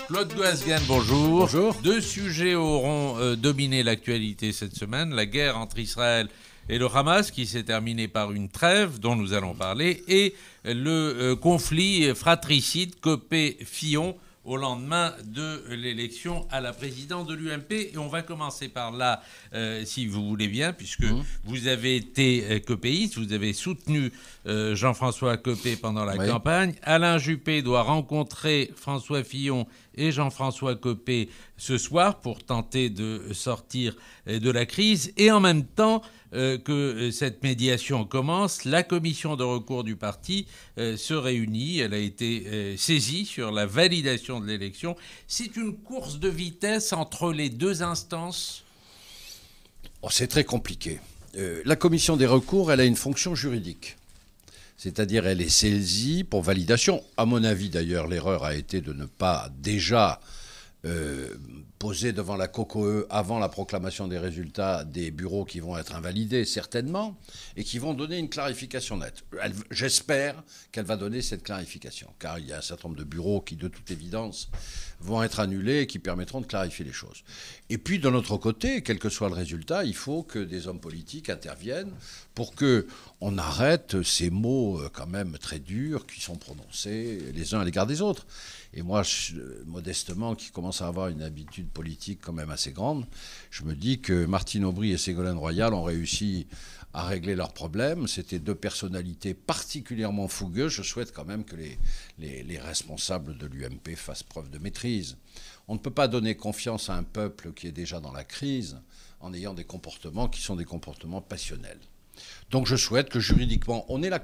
Claude Goasguen, bonjour. Bonjour. Deux sujets auront dominé l'actualité cette semaine. La guerre entre Israël et le Hamas, qui s'est terminée par une trêve, dont nous allons parler, et le conflit fratricide Copé-Fillon au lendemain de l'élection à la présidence de l'UMP. Et on va commencer par là, si vous voulez bien, puisque vous avez été copéiste, vous avez soutenu Jean-François Copé pendant la campagne. Alain Juppé doit rencontrer François Fillon et Jean-François Copé ce soir pour tenter de sortir de la crise. Et en même temps que cette médiation commence, la commission de recours du parti se réunit. Elle a été saisie sur la validation de l'élection. C'est une course de vitesse entre les deux instances. C'est très compliqué. La commission des recours, elle a une fonction juridique. C'est-à-dire, elle est saisie pour validation. À mon avis, d'ailleurs, l'erreur a été de ne pas déjà poser devant la COCOE, avant la proclamation des résultats, des bureaux qui vont être invalidés, certainement, et qui vont donner une clarification nette. J'espère qu'elle va donner cette clarification, car il y a un certain nombre de bureaux qui, de toute évidence, vont être annulés et qui permettront de clarifier les choses. Et puis, de notre côté, quel que soit le résultat, il faut que des hommes politiques interviennent pour qu'on arrête ces mots quand même très durs qui sont prononcés les uns à l'égard des autres. Et moi, modestement, qui commence à avoir une habitude politique quand même assez grande, je me dis que Martine Aubry et Ségolène Royal ont réussi à régler leurs problèmes. C'était deux personnalités particulièrement fougueuses. Je souhaite quand même que les responsables de l'UMP fassent preuve de maîtrise. On ne peut pas donner confiance à un peuple qui est déjà dans la crise en ayant des comportements qui sont des comportements passionnels. Donc je souhaite que juridiquement, on ait la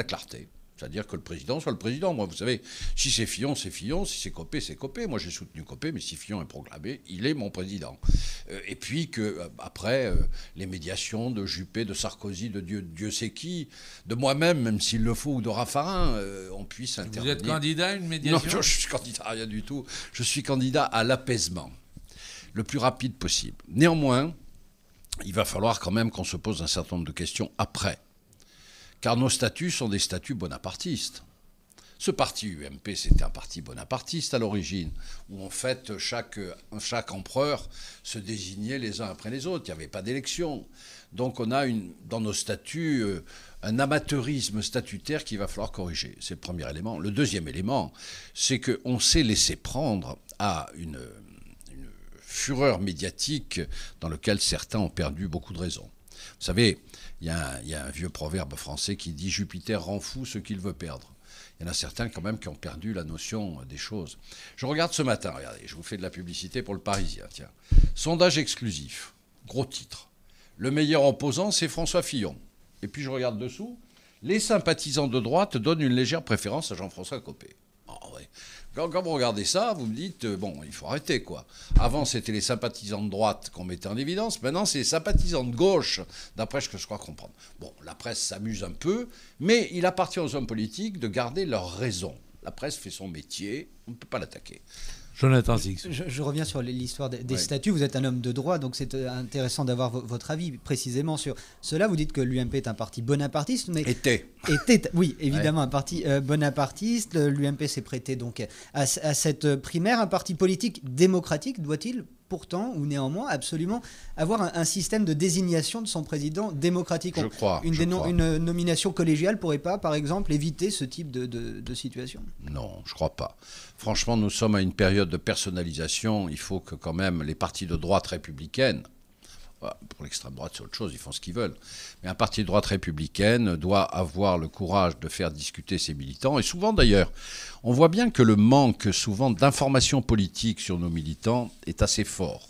clarté. C'est-à-dire que le président soit le président. Moi, vous savez, si c'est Fillon, c'est Fillon. Si c'est Copé, c'est Copé. Moi, j'ai soutenu Copé, mais si Fillon est proclamé, il est mon président. Et puis qu'après, les médiations de Juppé, de Sarkozy, de Dieu sait qui, de moi-même, même s'il le faut, ou de Raffarin, on puisse intervenir. Vous êtes candidat à une médiation ? Non, je suis candidat à rien du tout. Je suis candidat à l'apaisement, le plus rapide possible. Néanmoins, il va falloir quand même qu'on se pose un certain nombre de questions après. Car nos statuts sont des statuts bonapartistes. Ce parti UMP, c'était un parti bonapartiste à l'origine, où en fait chaque empereur se désignait les uns après les autres. Il n'y avait pas d'élection. Donc on a dans nos statuts un amateurisme statutaire qu'il va falloir corriger. C'est le premier élément. Le deuxième élément, c'est qu'on s'est laissé prendre à une fureur médiatique dans laquelle certains ont perdu beaucoup de raison. Vous savez, il y a un vieux proverbe français qui dit « Jupiter rend fou ce qu'il veut perdre ». Il y en a certains quand même qui ont perdu la notion des choses. Je regarde ce matin, regardez, je vous fais de la publicité pour le Parisien, tiens. Sondage exclusif, gros titre. Le meilleur opposant, c'est François Fillon. Et puis je regarde dessous, les sympathisants de droite donnent une légère préférence à Jean-François Copé. Oh, ouais. Quand vous regardez ça, vous me dites, bon, il faut arrêter, quoi. Avant, c'était les sympathisants de droite qu'on mettait en évidence. Maintenant, c'est les sympathisants de gauche, d'après ce que je crois comprendre. Bon, la presse s'amuse un peu, mais il appartient aux hommes politiques de garder leur raison. La presse fait son métier, on ne peut pas l'attaquer. Jonathan Six. Je reviens sur l'histoire des statuts. Vous êtes un homme de droit, donc c'est intéressant d'avoir votre avis précisément sur cela. Vous dites que l'UMP est un parti bonapartiste, mais oui, évidemment, un parti bonapartiste. L'UMP s'est prêté donc à cette primaire. Un parti politique démocratique doit-il pourtant ou néanmoins absolument avoir un système de désignation de son président démocratique? Je crois. Une nomination collégiale pourrait pas, par exemple, éviter ce type de situation? Non, je crois pas. Franchement, nous sommes à une période de personnalisation. Il faut que quand même les partis de droite républicaine, pour l'extrême droite c'est autre chose, ils font ce qu'ils veulent, mais un parti de droite républicaine doit avoir le courage de faire discuter ses militants. Et souvent d'ailleurs, on voit bien que le manque souvent d'informations politiques sur nos militants est assez fort.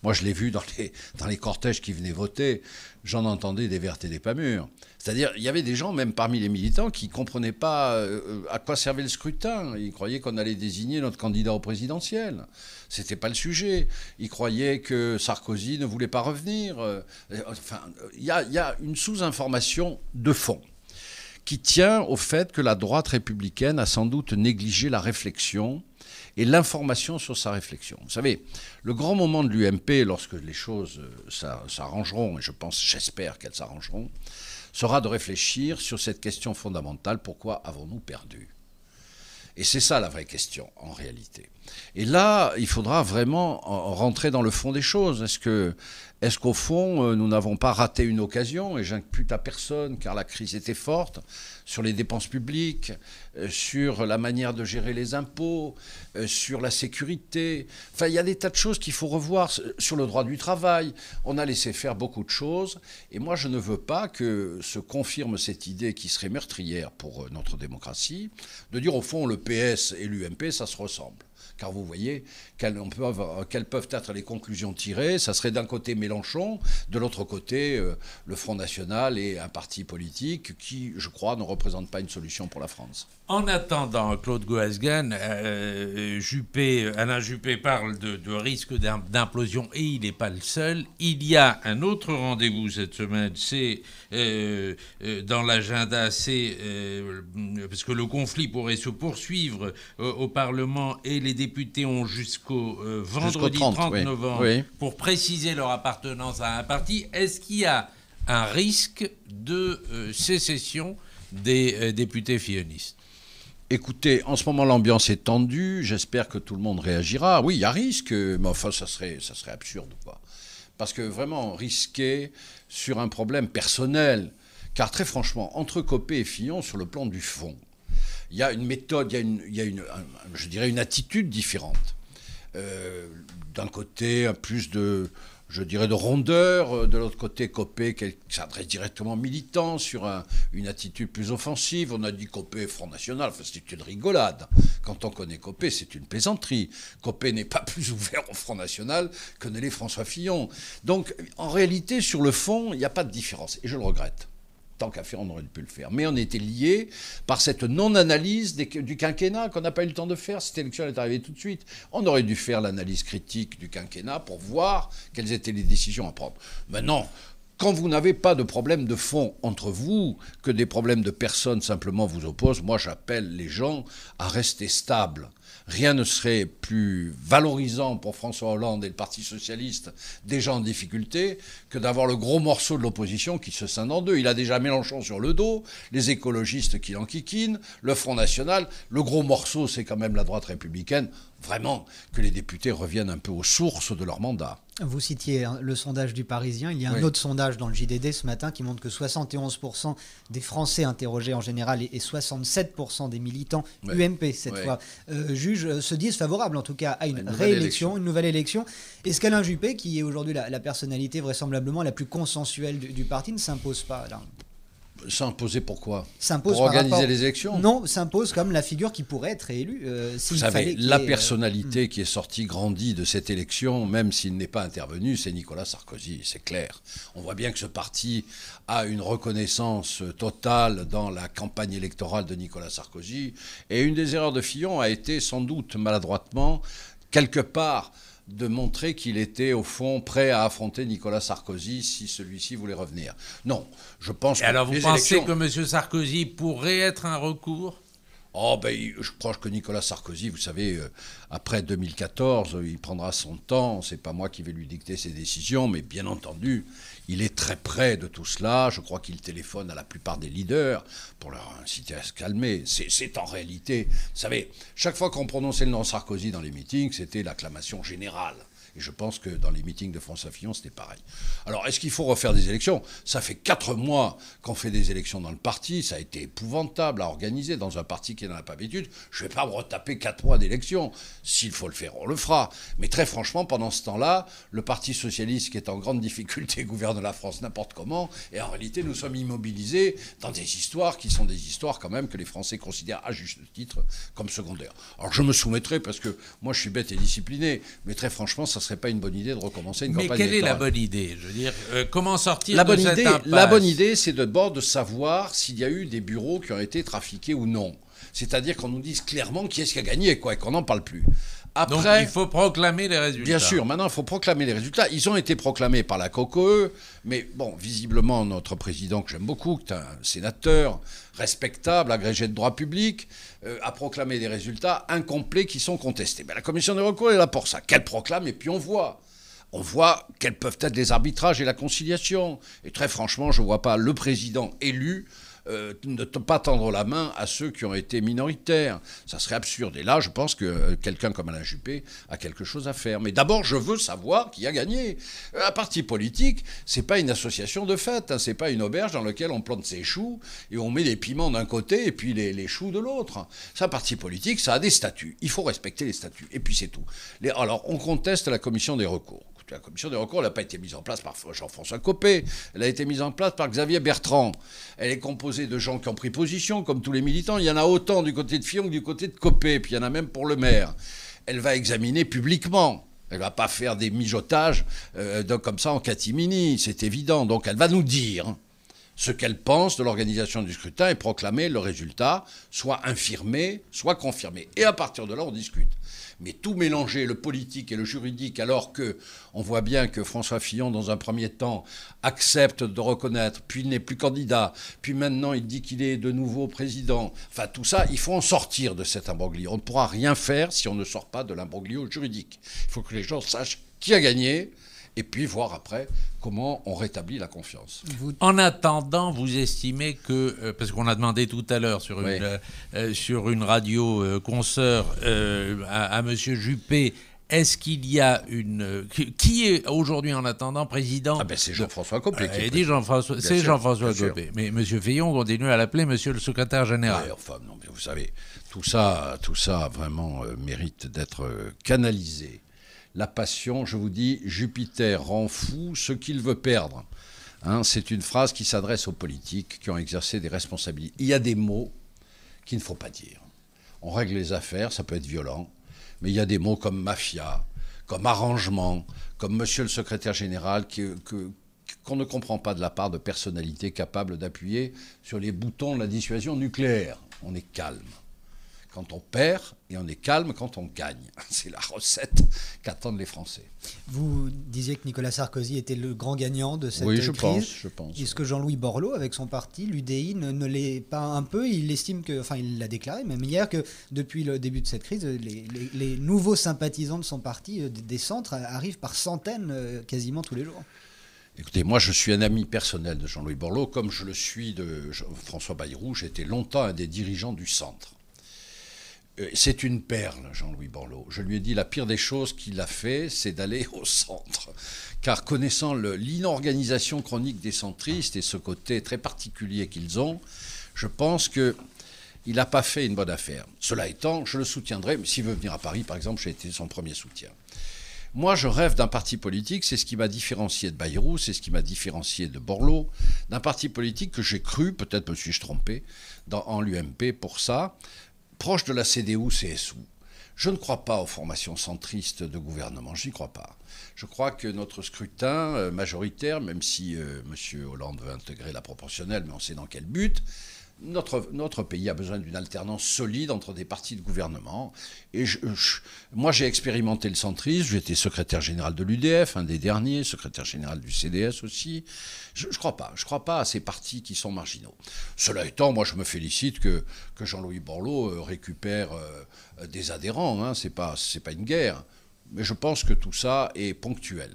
Moi, je l'ai vu dans les cortèges qui venaient voter, j'en entendais des vertes et des pas mûres. C'est-à-dire, il y avait des gens, même parmi les militants, qui ne comprenaient pas à quoi servait le scrutin. Ils croyaient qu'on allait désigner notre candidat au présidentiel. Ce n'était pas le sujet. Ils croyaient que Sarkozy ne voulait pas revenir. Enfin, il y a une sous-information de fond qui tient au fait que la droite républicaine a sans doute négligé la réflexion et l'information sur sa réflexion. Vous savez, le grand moment de l'UMP, lorsque les choses s'arrangeront, et j'espère qu'elles s'arrangeront, sera de réfléchir sur cette question fondamentale: pourquoi avons-nous perdu ? Et c'est ça la vraie question, en réalité. Et là, il faudra vraiment rentrer dans le fond des choses. Est-ce qu'au fond, nous n'avons pas raté une occasion, et j'impute à personne, car la crise était forte, sur les dépenses publiques, sur la manière de gérer les impôts, sur la sécurité. Enfin, il y a des tas de choses qu'il faut revoir. Sur le droit du travail, on a laissé faire beaucoup de choses. Et moi, je ne veux pas que se confirme cette idée qui serait meurtrière pour notre démocratie, de dire au fond, le PS et l'UMP, ça se ressemble. Car vous voyez quelles peuvent être les conclusions tirées. Ça serait d'un côté Mélenchon, de l'autre côté le Front National et un parti politique qui, je crois, ne représente pas une solution pour la France. En attendant, Claude Goasguen, Alain Juppé parle de risque d'implosion et il n'est pas le seul. Il y a un autre rendez-vous cette semaine, c'est dans l'agenda, parce que le conflit pourrait se poursuivre au Parlement et les députés ont jusqu'au vendredi 30 novembre pour préciser leur appartenance à un parti. Est-ce qu'il y a un risque de sécession des députés fillonistes ? Écoutez, en ce moment, l'ambiance est tendue. J'espère que tout le monde réagira. Oui, il y a risque, mais enfin, ça serait absurde, quoi. Parce que vraiment, risquer sur un problème personnel, car très franchement, entre Copé et Fillon, sur le plan du fond, il y a une méthode, il y a je dirais, une attitude différente. D'un côté, plus de rondeur, de l'autre côté, Copé qui s'adresse directement militant sur une attitude plus offensive. On a dit Copé, Front National, enfin, c'est une rigolade. Quand on connaît Copé, c'est une plaisanterie. Copé n'est pas plus ouvert au Front National que ne l'est François Fillon. Donc, en réalité, sur le fond, il n'y a pas de différence, et je le regrette. Tant qu'à faire, on aurait pu le faire. Mais on était liés par cette non-analyse du quinquennat qu'on n'a pas eu le temps de faire. Cette élection est arrivée tout de suite. On aurait dû faire l'analyse critique du quinquennat pour voir quelles étaient les décisions à prendre. Maintenant, quand vous n'avez pas de problème de fond entre vous, que des problèmes de personnes simplement vous opposent, moi j'appelle les gens à rester stables. Rien ne serait plus valorisant pour François Hollande et le Parti socialiste, déjà en difficulté, que d'avoir le gros morceau de l'opposition qui se scinde en deux. Il a déjà Mélenchon sur le dos, les écologistes qui l'enquiquinent, le Front National. Le gros morceau, c'est quand même la droite républicaine. Vraiment, que les députés reviennent un peu aux sources de leur mandat. Vous citiez le sondage du Parisien. Il y a un autre sondage dans le JDD ce matin qui montre que 71% des Français interrogés en général et 67% des militants UMP cette fois se disent favorables en tout cas à une réélection, une nouvelle élection. Est-ce qu'Alain Juppé, qui est aujourd'hui la personnalité vraisemblablement la plus consensuelle du parti, ne s'impose pas là ? S'imposer pourquoi ? S'impose pour organiser les élections ? Non, s'impose comme la figure qui pourrait être réélue. Vous savez, la personnalité qui est sortie grandie de cette élection, même s'il n'est pas intervenu, c'est Nicolas Sarkozy, c'est clair. On voit bien que ce parti a une reconnaissance totale dans la campagne électorale de Nicolas Sarkozy. Et une des erreurs de Fillon a été sans doute maladroitement, quelque part, de montrer qu'il était, au fond, prêt à affronter Nicolas Sarkozy si celui-ci voulait revenir. Non, je pense que... Alors, vous pensez que M. Sarkozy pourrait être un recours ? Je crois que Nicolas Sarkozy, vous savez, après 2014, il prendra son temps. C'est pas moi qui vais lui dicter ses décisions, mais bien entendu, il est très près de tout cela. Je crois qu'il téléphone à la plupart des leaders pour leur inciter à se calmer. C'est en réalité, vous savez, chaque fois qu'on prononçait le nom Sarkozy dans les meetings, c'était l'acclamation générale. Et je pense que dans les meetings de François Fillon, c'était pareil. Alors, est-ce qu'il faut refaire des élections ? Ça fait 4 mois qu'on fait des élections dans le parti. Ça a été épouvantable à organiser dans un parti qui n'en a pas l'habitude. Je ne vais pas me retaper 4 mois d'élections. S'il faut le faire, on le fera. Mais très franchement, pendant ce temps-là, le Parti socialiste, qui est en grande difficulté, gouverne la France n'importe comment. Et en réalité, nous sommes immobilisés dans des histoires qui sont des histoires quand même que les Français considèrent à juste titre comme secondaires. Alors, je me soumettrai parce que moi, je suis bête et discipliné. Mais très franchement, ça serait pas une bonne idée de recommencer une campagne électorale. Mais quelle est la bonne idée ? Je veux dire, comment sortir de cette impasse ? La bonne idée, c'est d'abord de savoir s'il y a eu des bureaux qui ont été trafiqués ou non. C'est-à-dire qu'on nous dise clairement qui est-ce qui a gagné, quoi, et qu'on n'en parle plus. Après, donc il faut proclamer les résultats. Bien sûr, maintenant il faut proclamer les résultats. Ils ont été proclamés par la COCOE, mais bon, visiblement notre président, que j'aime beaucoup, qui est un sénateur respectable, agrégé de droit public, a proclamé des résultats incomplets qui sont contestés. Mais la commission des recours est là pour ça, qu'elle proclame et puis on voit. On voit quels peuvent être les arbitrages et la conciliation. Et très franchement, je ne vois pas le président élu ne pas tendre la main à ceux qui ont été minoritaires. Ça serait absurde. Et là, je pense que quelqu'un comme Alain Juppé a quelque chose à faire. Mais d'abord, je veux savoir qui a gagné. Un parti politique, c'est pas une association de fête, hein, c'est pas une auberge dans laquelle on plante ses choux et on met les piments d'un côté et puis les choux de l'autre. C'est un parti politique, ça a des statuts. Il faut respecter les statuts. Et puis c'est tout. Alors, on conteste la commission des recours. La commission des recours n'a pas été mise en place par Jean-François Copé, elle a été mise en place par Xavier Bertrand. Elle est composée de gens qui ont pris position, comme tous les militants. Il y en a autant du côté de Fillon que du côté de Copé, puis il y en a même pour le maire. Elle va examiner publiquement. Elle ne va pas faire des mijotages comme ça en catimini, c'est évident. Donc elle va nous dire ce qu'elle pense de l'organisation du scrutin et proclamer le résultat, soit infirmé, soit confirmé. Et à partir de là, on discute. Mais tout mélanger, le politique et le juridique, alors qu'on voit bien que François Fillon, dans un premier temps, accepte de reconnaître, puis il n'est plus candidat, puis maintenant il dit qu'il est de nouveau président. Enfin, tout ça, il faut en sortir de cet imbroglio. On ne pourra rien faire si on ne sort pas de l'imbroglio juridique. Il faut que les gens sachent qui a gagné, et puis voir après comment on rétablit la confiance. En attendant, vous estimez que, parce qu'on a demandé tout à l'heure sur une radio consoeur à M. Juppé, est-ce qu'il y a qui est aujourd'hui en attendant président? C'est Jean-François Copé. Il dit Jean-François, c'est Jean-François Copé. Mais M. Fillon continue à l'appeler Monsieur le secrétaire général. Ouais, enfin, non, mais vous savez, tout ça vraiment mérite d'être canalisé. La passion, je vous dis, Jupiter rend fou ce qu'il veut perdre. Hein, c'est une phrase qui s'adresse aux politiques qui ont exercé des responsabilités. Il y a des mots qu'il ne faut pas dire. On règle les affaires, ça peut être violent, mais il y a des mots comme mafia, comme arrangement, comme monsieur le secrétaire général, qu'on ne comprend pas de la part de personnalités capables d'appuyer sur les boutons de la dissuasion nucléaire. On est calme quand on perd et on est calme quand on gagne. C'est la recette qu'attendent les Français. Vous disiez que Nicolas Sarkozy était le grand gagnant de cette crise. Oui, je pense. Est-ce que Jean-Louis Borloo, avec son parti, l'UDI, ne l'est pas un peu? Il estime que, enfin il l'a déclaré même hier, que depuis le début de cette crise, les nouveaux sympathisants de son parti, des centres, arrivent par centaines quasiment tous les jours. Écoutez, moi je suis un ami personnel de Jean-Louis Borloo, comme je le suis de François Bayrou. J'étais longtemps un des dirigeants du centre. C'est une perle, Jean-Louis Borloo. Je lui ai dit, la pire des choses qu'il a fait, c'est d'aller au centre. Car connaissant l'inorganisation chronique des centristes et ce côté très particulier qu'ils ont, je pense qu'il n'a pas fait une bonne affaire. Cela étant, je le soutiendrai. Mais s'il veut venir à Paris, par exemple, j'ai été son premier soutien. Moi, je rêve d'un parti politique, c'est ce qui m'a différencié de Bayrou, c'est ce qui m'a différencié de Borloo, d'un parti politique que j'ai cru, peut-être me suis-je trompé, en l'UMP pour ça, proche de la CDU-CSU. Je ne crois pas aux formations centristes de gouvernement, je n'y crois pas. Je crois que notre scrutin majoritaire, même si M. Hollande veut intégrer la proportionnelle, mais on sait dans quel but, notre pays a besoin d'une alternance solide entre des partis de gouvernement. Et moi, j'ai expérimenté le centrisme. J'étais secrétaire général de l'UDF, un des derniers, secrétaire général du CDS aussi. Je ne crois pas. Je ne crois pas à ces partis qui sont marginaux. Cela étant, moi, je me félicite que Jean-Louis Borloo récupère des adhérents. Hein. C'est pas une guerre. Mais je pense que tout ça est ponctuel.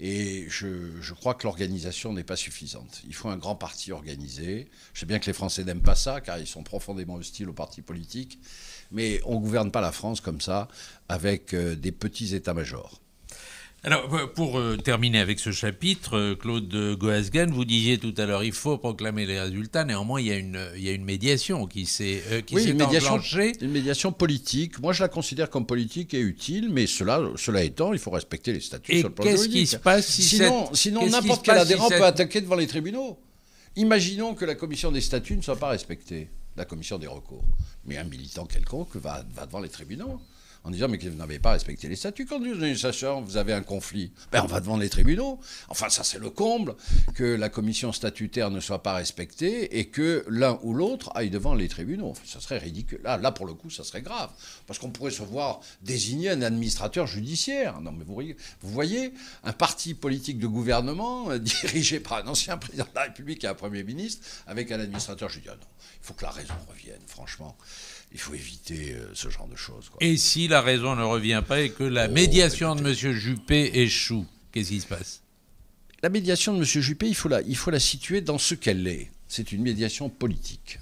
Et je crois que l'organisation n'est pas suffisante. Il faut un grand parti organisé. Je sais bien que les Français n'aiment pas ça, car ils sont profondément hostiles aux partis politiques. Mais on ne gouverne pas la France comme ça, avec des petits états-majors. Alors, pour terminer avec ce chapitre, Claude Goasguen, vous disiez tout à l'heure, il faut proclamer les résultats. Néanmoins, il y a une médiation qui s'est enclenchée. Une médiation politique. Moi, je la considère comme politique et utile, mais cela étant, il faut respecter les statuts sur le plan juridique. Et qu'est-ce qui se passe sinon n'importe quel adhérent peut attaquer devant les tribunaux. Imaginons que la commission des statuts ne soit pas respectée, la commission des recours. Mais un militant quelconque va devant les tribunaux en disant mais que vous n'avez pas respecté les statuts. Quand vous avez un conflit, on va devant les tribunaux. Enfin, ça c'est le comble, que la commission statutaire ne soit pas respectée et que l'un ou l'autre aille devant les tribunaux. Enfin, ça serait ridicule. Là, pour le coup, ça serait grave. Parce qu'on pourrait se voir désigner un administrateur judiciaire. Non, mais vous voyez, un parti politique de gouvernement dirigé par un ancien président de la République et un Premier ministre avec un administrateur judiciaire. Non, il faut que la raison revienne, franchement. Il faut éviter ce genre de choses, quoi. Et si la raison ne revient pas et que la médiation de M. Juppé échoue, qu'est-ce qui se passe? La médiation de M. Juppé, il faut la situer dans ce qu'elle est. c'est une médiation politique.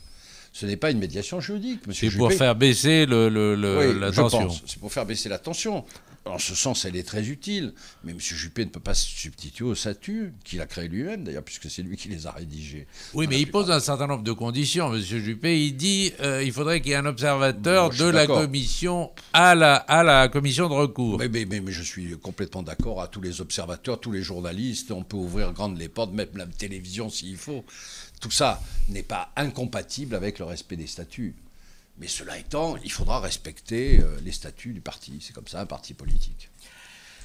Ce n'est pas une médiation juridique, monsieur Juppé. C'est pour faire baisser la tension. C'est pour faire baisser la tension. En ce sens, elle est très utile. Mais M. Juppé ne peut pas se substituer aux statuts qu'il a créés lui-même, d'ailleurs, puisque c'est lui qui les a rédigés. Oui, mais il pose un certain nombre de conditions, M. Juppé. Il dit il faudrait qu'il y ait un observateur de la commission à la commission de recours. Mais je suis complètement d'accord. À tous les observateurs, tous les journalistes, on peut ouvrir grandes les portes, même la télévision s'il faut. Tout ça n'est pas incompatible avec le respect des statuts. Mais cela étant, il faudra respecter les statuts du parti. C'est comme ça, un parti politique.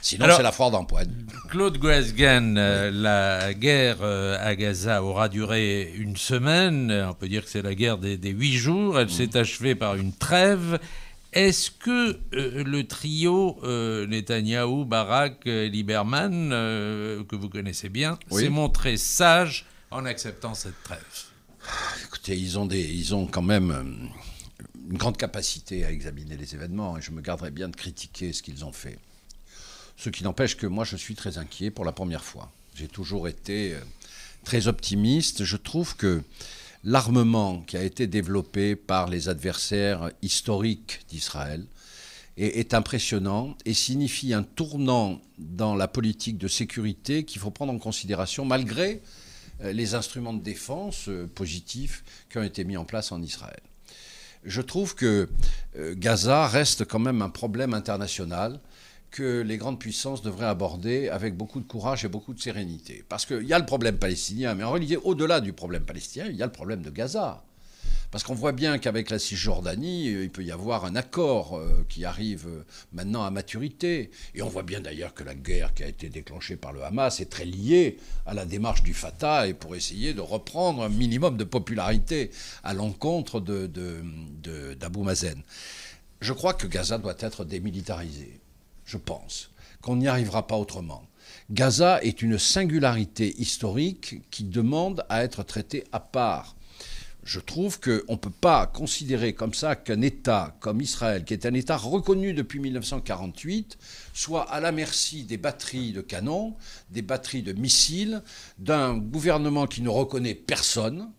Sinon, c'est la foire d'empoigne. Claude Goesgen, la guerre à Gaza aura duré une semaine. On peut dire que c'est la guerre des 8 jours. Elle s'est achevée par une trêve. Est-ce que le trio Netanyahou, Barak, Lieberman, que vous connaissez bien, s'est montré sage en acceptant cette trêve? Écoutez, ils ont quand même une grande capacité à examiner les événements, et je me garderai bien de critiquer ce qu'ils ont fait. Ce qui n'empêche que moi, je suis très inquiet pour la première fois. J'ai toujours été très optimiste. Je trouve que l'armement qui a été développé par les adversaires historiques d'Israël est impressionnant et signifie un tournant dans la politique de sécurité qu'il faut prendre en considération, malgré les instruments de défense positifs qui ont été mis en place en Israël. Je trouve que Gaza reste quand même un problème international que les grandes puissances devraient aborder avec beaucoup de courage et beaucoup de sérénité. Parce qu'il y a le problème palestinien, mais en réalité, au-delà du problème palestinien, il y a le problème de Gaza. Parce qu'on voit bien qu'avec la Cisjordanie, il peut y avoir un accord qui arrive maintenant à maturité. Et on voit bien d'ailleurs que la guerre qui a été déclenchée par le Hamas est très liée à la démarche du Fatah et pour essayer de reprendre un minimum de popularité à l'encontre d'Abou Mazen. Je crois que Gaza doit être démilitarisé. Je pense qu'on n'y arrivera pas autrement. Gaza est une singularité historique qui demande à être traitée à part. Je trouve qu'on ne peut pas considérer comme ça qu'un État comme Israël, qui est un État reconnu depuis 1948, soit à la merci des batteries de canons, des batteries de missiles, d'un gouvernement qui ne reconnaît personne,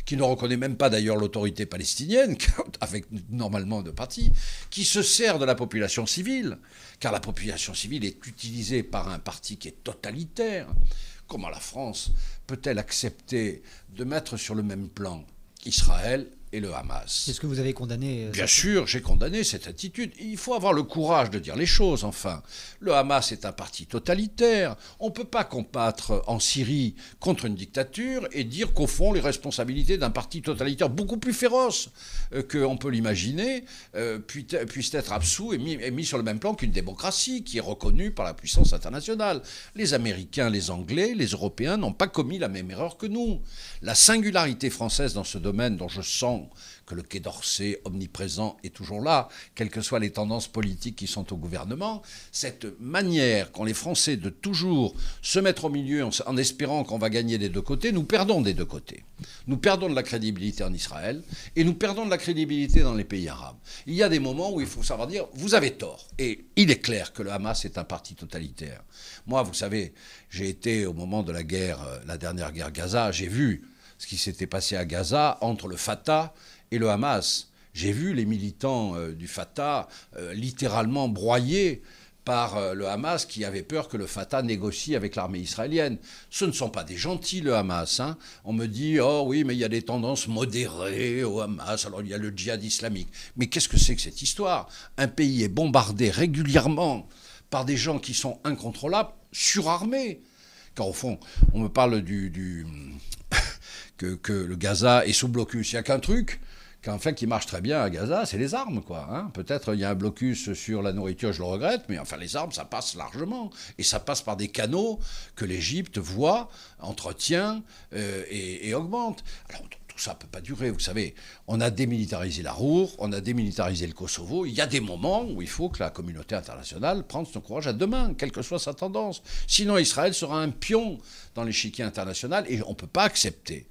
qui ne reconnaît même pas d'ailleurs l'autorité palestinienne, avec normalement deux partis, qui se sert de la population civile, car la population civile est utilisée par un parti qui est totalitaire. Comment la France peut-elle accepter de mettre sur le même plan Israël et le Hamas? Est-ce que vous avez condamné Bien sûr, j'ai condamné cette attitude. Il faut avoir le courage de dire les choses, enfin. Le Hamas est un parti totalitaire. On ne peut pas combattre en Syrie contre une dictature et dire qu'au fond, les responsabilités d'un parti totalitaire beaucoup plus féroce qu'on peut l'imaginer puissent être absous et mis sur le même plan qu'une démocratie qui est reconnue par la puissance internationale. Les Américains, les Anglais, les Européens n'ont pas commis la même erreur que nous. La singularité française dans ce domaine, dont je sens que le Quai d'Orsay, omniprésent, est toujours là, quelles que soient les tendances politiques qui sont au gouvernement, cette manière qu'ont les Français de toujours se mettre au milieu en espérant qu'on va gagner des deux côtés, nous perdons des deux côtés. Nous perdons de la crédibilité en Israël et nous perdons de la crédibilité dans les pays arabes. Il y a des moments où il faut savoir dire « vous avez tort ». Et il est clair que le Hamas est un parti totalitaire. Moi, vous savez, j'ai été au moment de la guerre, la dernière guerre Gaza, j'ai vu ce qui s'était passé à Gaza entre le Fatah et le Hamas. J'ai vu les militants du Fatah littéralement broyés par le Hamas qui avait peur que le Fatah négocie avec l'armée israélienne. Ce ne sont pas des gentils, le Hamas. Hein. On me dit « oh oui, mais il y a des tendances modérées au Hamas, alors il y a le djihad islamique ». Mais qu'est-ce que c'est que cette histoire? Un pays est bombardé régulièrement par des gens qui sont incontrôlables, surarmés. Car au fond, on me parle que le Gaza est sous blocus. Il n'y a qu'un truc qui marche très bien à Gaza, c'est les armes, quoi. Hein. Peut-être il y a un blocus sur la nourriture, je le regrette, mais enfin les armes, ça passe largement. Et ça passe par des canaux que l'Égypte voit, entretient et augmente. Alors tout ça ne peut pas durer, vous savez. On a démilitarisé la Roure, on a démilitarisé le Kosovo. Il y a des moments où il faut que la communauté internationale prenne son courage à deux mains, quelle que soit sa tendance. Sinon, Israël sera un pion dans l'échiquier international et on ne peut pas accepter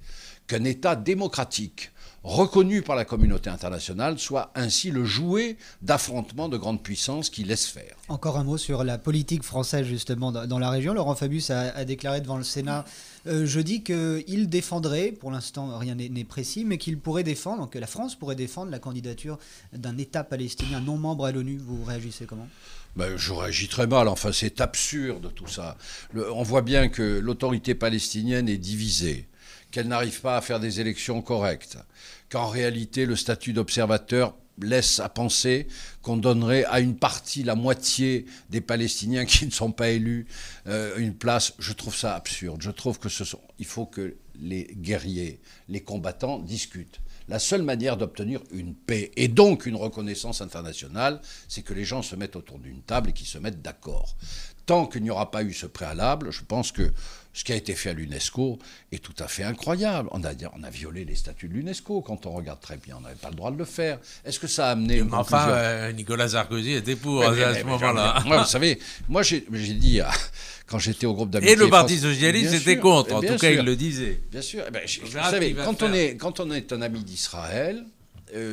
qu'un État démocratique, reconnu par la communauté internationale, soit ainsi le jouet d'affrontements de grandes puissances qui laissent faire. Encore un mot sur la politique française justement dans la région. Laurent Fabius a déclaré devant le Sénat jeudi qu'il défendrait, pour l'instant rien n'est précis, mais qu'il pourrait défendre, que la France pourrait défendre la candidature d'un État palestinien non membre à l'ONU. Vous réagissez comment ? Je réagis très mal. Enfin, c'est absurde tout ça. On voit bien que l'autorité palestinienne est divisée, qu'elle n'arrive pas à faire des élections correctes, qu'en réalité le statut d'observateur laisse à penser qu'on donnerait à une partie, la moitié des Palestiniens qui ne sont pas élus, une place. Je trouve ça absurde. Je trouve que il faut que les guerriers, les combattants discutent. La seule manière d'obtenir une paix et donc une reconnaissance internationale, c'est que les gens se mettent autour d'une table et qu'ils se mettent d'accord. Tant qu'il n'y aura pas eu ce préalable, je pense que ce qui a été fait à l'UNESCO est tout à fait incroyable. On a violé les statuts de l'UNESCO. Quand on regarde très bien, on n'avait pas le droit de le faire. Est-ce que ça a amené une conclusion ? Enfin, Nicolas Sarkozy était pour à ce moment-là. Vous savez, moi j'ai dit, quand j'étais au groupe d'amitié... Et le Parti Socialiste était contre, en tout cas il le disait. Bien sûr. Vous savez, quand on est un ami d'Israël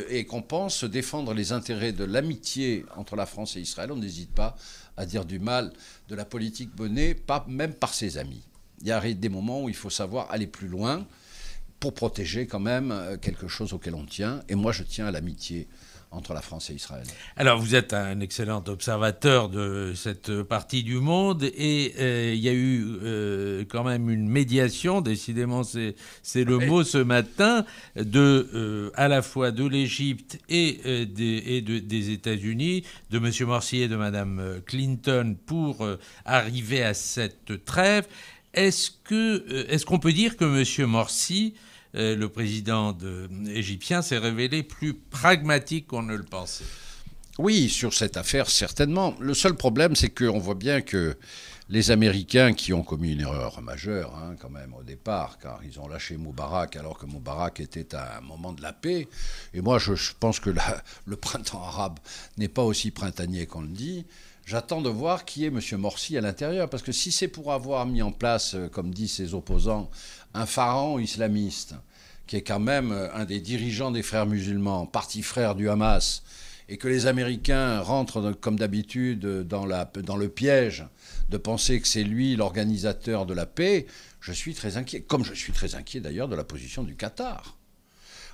et qu'on pense défendre les intérêts de l'amitié entre la France et Israël, on n'hésite pas à dire du mal de la politique menée, même par ses amis. Il y a des moments où il faut savoir aller plus loin pour protéger quand même quelque chose auquel on tient. Et moi, je tiens à l'amitié entre la France et Israël. Alors, vous êtes un excellent observateur de cette partie du monde et il y a eu quand même une médiation, décidément c'est le mot ce matin, à la fois de l'Égypte et des États-Unis, de M. Morsi et de Mme Clinton pour arriver à cette trêve. Est-ce qu'on peut dire que M. Morsi, le président égyptien, s'est révélé plus pragmatique qu'on ne le pensait? Oui, sur cette affaire, certainement. Le seul problème, c'est qu'on voit bien que les Américains, qui ont commis une erreur majeure, quand même, au départ, car ils ont lâché Moubarak alors que Moubarak était à un moment de la paix. Et moi, je pense que le printemps arabe n'est pas aussi printanier qu'on le dit. J'attends de voir qui est M. Morsi à l'intérieur, parce que si c'est pour avoir mis en place, comme disent ses opposants, un pharaon islamiste, qui est quand même un des dirigeants des frères musulmans, parti frère du Hamas, et que les Américains rentrent, comme d'habitude, dans le piège de penser que c'est lui l'organisateur de la paix, je suis très inquiet. Comme je suis très inquiet d'ailleurs de la position du Qatar.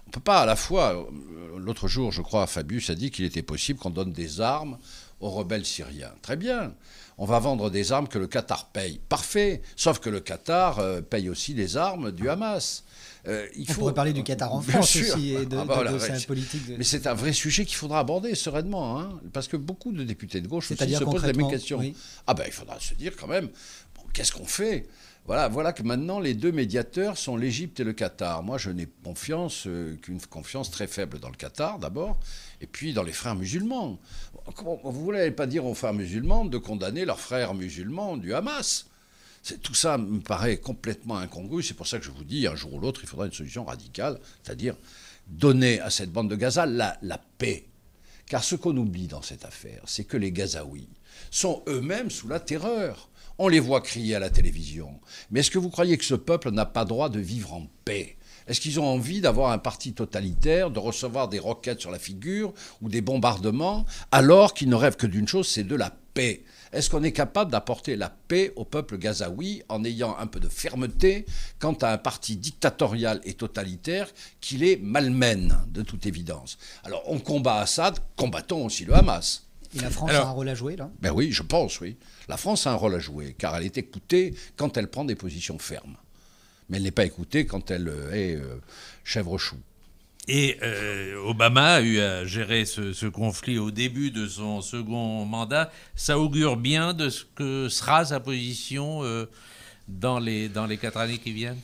On ne peut pas à la fois... L'autre jour, je crois, Fabius a dit qu'il était possible qu'on donne des armes aux rebelles syriens. Très bien. On va vendre des armes que le Qatar paye. Parfait. Sauf que le Qatar paye aussi les armes du Hamas. On pourrait parler du Qatar en France aussi et de sa politique. Mais c'est un vrai sujet qu'il faudra aborder sereinement. Parce que beaucoup de députés de gauche aussi se posent la même question. Oui. Il faudra se dire quand même, qu'est-ce qu'on fait ? Voilà que maintenant les deux médiateurs sont l'Égypte et le Qatar. Moi, je n'ai confiance qu'une confiance très faible dans le Qatar d'abord, et puis dans les frères musulmans. Vous ne voulez pas dire aux frères musulmans de condamner leurs frères musulmans du Hamas. Tout ça me paraît complètement incongru. C'est pour ça que je vous dis, un jour ou l'autre, il faudra une solution radicale, c'est-à-dire donner à cette bande de Gaza la paix. Car ce qu'on oublie dans cette affaire, c'est que les Gazaouis sont eux-mêmes sous la terreur. On les voit crier à la télévision. Mais est-ce que vous croyez que ce peuple n'a pas droit de vivre en paix ? Est-ce qu'ils ont envie d'avoir un parti totalitaire, de recevoir des roquettes sur la figure ou des bombardements, alors qu'ils ne rêvent que d'une chose, c'est de la paix ? Est-ce qu'on est capable d'apporter la paix au peuple gazaoui en ayant un peu de fermeté quant à un parti dictatorial et totalitaire qui les malmène, de toute évidence ? Alors, on combat Assad, combattons aussi le Hamas. Et la France a un rôle à jouer, là ? Ben oui, je pense, oui. La France a un rôle à jouer, car elle est écoutée quand elle prend des positions fermes. Mais elle n'est pas écoutée quand elle est chèvre-chou. Et Obama a eu à gérer ce conflit au début de son second mandat. Ça augure bien de ce que sera sa position dans les 4 années qui viennent ?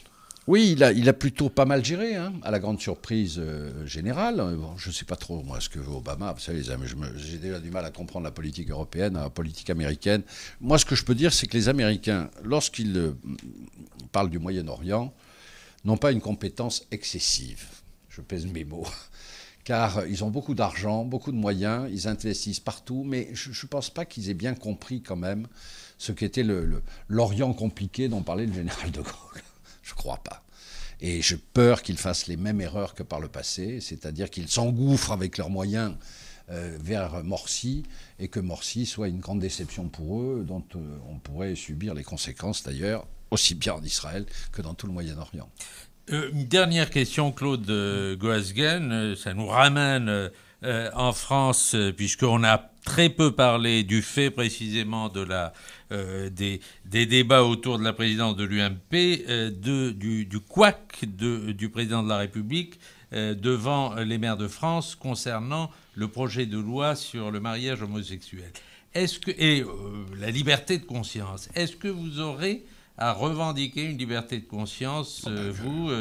Oui, il a plutôt pas mal géré, à la grande surprise générale. Je ne sais pas trop, moi, ce que veut Obama. Vous savez, les amis, j'ai déjà du mal à comprendre la politique européenne, la politique américaine. Moi, ce que je peux dire, c'est que les Américains, lorsqu'ils parlent du Moyen-Orient, n'ont pas une compétence excessive. Je pèse mes mots. Car ils ont beaucoup d'argent, beaucoup de moyens, ils investissent partout, mais je ne pense pas qu'ils aient bien compris quand même ce qu'était l'Orient compliqué dont parlait le général de Gaulle. Je ne crois pas. Et j'ai peur qu'ils fassent les mêmes erreurs que par le passé, c'est-à-dire qu'ils s'engouffrent avec leurs moyens vers Morsi, et que Morsi soit une grande déception pour eux, dont on pourrait subir les conséquences d'ailleurs, aussi bien en Israël que dans tout le Moyen-Orient. Une dernière question, Claude Goasguen, ça nous ramène en France, puisqu'on a très peu parlé du fait précisément de des débats autour de la présidence de l'UMP, du couac du président de la République devant les maires de France concernant le projet de loi sur le mariage homosexuel. Et la liberté de conscience. Est-ce que vous aurez à revendiquer une liberté de conscience,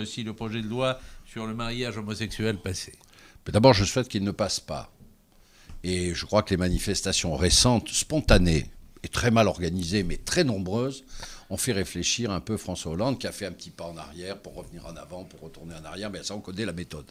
si le projet de loi sur le mariage homosexuel passait? D'abord, je souhaite qu'il ne passe pas. Et je crois que les manifestations récentes, spontanées et très mal organisées, mais très nombreuses, ont fait réfléchir un peu François Hollande, qui a fait un petit pas en arrière pour revenir en avant, pour retourner en arrière. Mais ça, on connaît la méthode.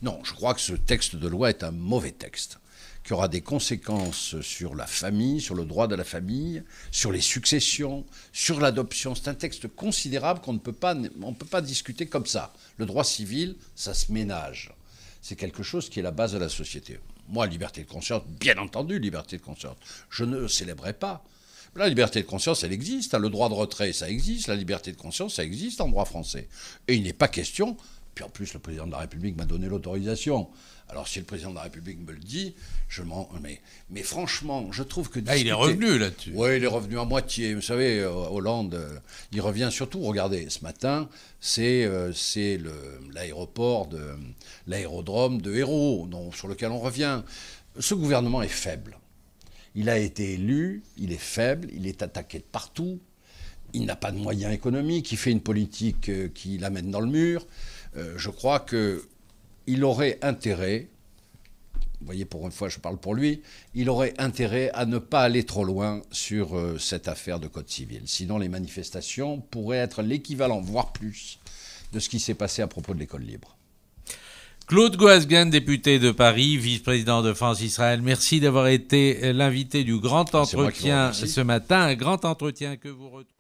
Non, je crois que ce texte de loi est un mauvais texte, qui aura des conséquences sur la famille, sur le droit de la famille, sur les successions, sur l'adoption. C'est un texte considérable qu'on ne peut pas discuter comme ça. Le droit civil, ça se ménage. C'est quelque chose qui est la base de la société. Moi, liberté de conscience, bien entendu, liberté de conscience. Je ne célébrerai pas. La liberté de conscience, elle existe. Le droit de retrait, ça existe. La liberté de conscience, ça existe en droit français. Et il n'est pas question... Puis en plus, le président de la République m'a donné l'autorisation. Alors si le président de la République me le dit, mais franchement, je trouve que... il est revenu là-dessus. Oui, il est revenu à moitié. Vous savez, Hollande, il revient surtout... Regardez, ce matin, c'est l'aéroport, l'aérodrome de Hérault, sur lequel on revient. Ce gouvernement est faible. Il a été élu, il est faible, il est attaqué de partout. Il n'a pas de moyens économiques, il fait une politique qui l'amène dans le mur. Je crois qu'il aurait intérêt, vous voyez, pour une fois je parle pour lui, il aurait intérêt à ne pas aller trop loin sur cette affaire de code civil. Sinon les manifestations pourraient être l'équivalent, voire plus, de ce qui s'est passé à propos de l'école libre. Claude Goasguen, député de Paris, vice-président de France-Israël, merci d'avoir été l'invité du grand entretien ce matin, un grand entretien que vous retrouvez.